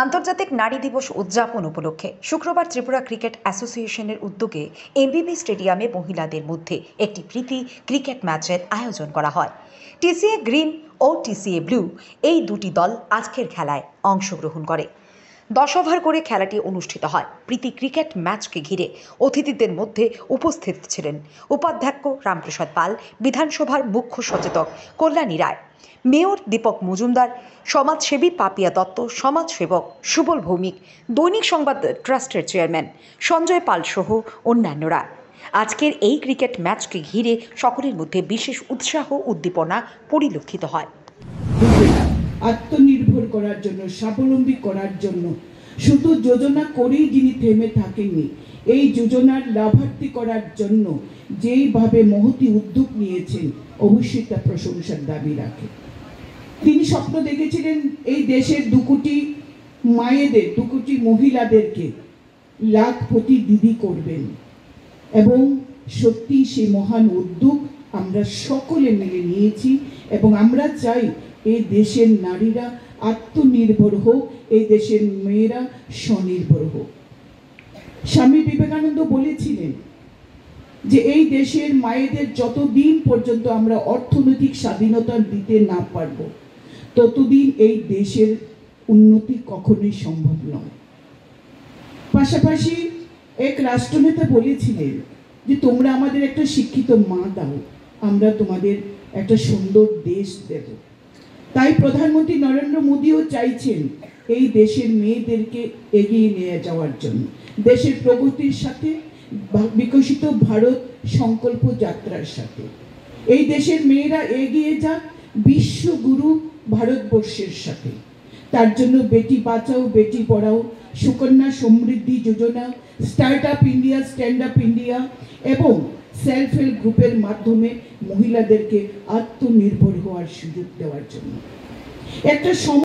আন্তর্জাতিক নারী দিবস উদযাপন উপলক্ষে শুক্রবার ত্রিপুরা ক্রিকেট অ্যাসোসিয়েশনের উদ্যোগে এমবিবি স্টেডিয়ামে মহিলাদের মধ্যে একটি প্রীতি ক্রিকেট ম্যাচের আয়োজন করা হয়। টিসিএ গ্রিন ও টিসিএ ব্লু এই দুটি দল আজকের খেলায় অংশগ্রহণ করে। 10 ওভার করে খেলাটি অনুষ্ঠিত হয়। প্রীতি ক্রিকেট ম্যাচকে ঘিরে অতিথিদের মধ্যে উপস্থিত ছিলেন উপাধ্যক্ষ রামপ্রসাদ পাল, বিধানসভার মুখ্য সচেতক কল্যাণী রায়, মেয়র দীপক মজুমদার, সমাজসেবী পাপিয়া দত্ত, সমাজসেবক সুবল ভৌমিক, দৈনিক সংবাদ ট্রাস্টের চেয়ারম্যান সঞ্জয় পাল সহ অন্যান্যরা। আজকের এই ক্রিকেট ম্যাচকে ঘিরে সকলের মধ্যে বিশেষ উৎসাহ উদ্দীপনা পরিলক্ষিত হয়। আত্মনির্ভর করার জন্য, স্বাবলম্বী করার জন্য শুধু যোজনা করেই যিনি থেমে থাকেননি, এই যোজনার লাভার্থী করার জন্য যেইভাবে মহতি উদ্যোগ নিয়েছেন, অবশ্যই তা প্রশংসার দাবি রাখে। তিনি স্বপ্ন দেখেছিলেন এই দেশের 2 কোটি মায়েদের, 2 কোটি মহিলাদেরকে লাখপতি দিদি করবেন, এবং সত্যি সেই মহান উদ্যোগ আমরা সকলে মিলে নিয়েছি। এবং আমরা চাই এই দেশের নারীরা আত্মনির্ভর হোক, এই দেশের মেয়েরা স্বনির্ভর হোক। স্বামী বিবেকানন্দ বলেছিলেন যে এই দেশের মায়েদের যতদিন পর্যন্ত আমরা অর্থনৈতিক স্বাধীনতা দিতে না পারব, ততদিন এই দেশের উন্নতি কখনোই সম্ভব নয়। পাশাপাশি এক রাষ্ট্রনেতা বলেছিলেন যে তোমরা আমাদের একটা শিক্ষিত মা দাও, আমরা তোমাদের একটা সুন্দর দেশ দেব। তাই প্রধানমন্ত্রী নরেন্দ্র মোদীও চাইছেন এই দেশের মেয়েদেরকে এগিয়ে নিয়ে যাওয়ার জন্য, দেশের প্রগতির সাথে, বিকশিত ভারত সংকল্প যাত্রার সাথে এই দেশের মেয়েরা এগিয়ে যাক বিশ্বগুরু ভারতবর্ষের সাথে। তার জন্য বেটি Bachao Beti Padhao, Sukanya Samriddhi Yojana, start up India, stand up India এবং সেলফ হেল্প গ্রুপের মাধ্যমে মহিলাদেরকে আত্মনির্ভর হওয়ার সুযোগ দেওয়ার জন্য একটা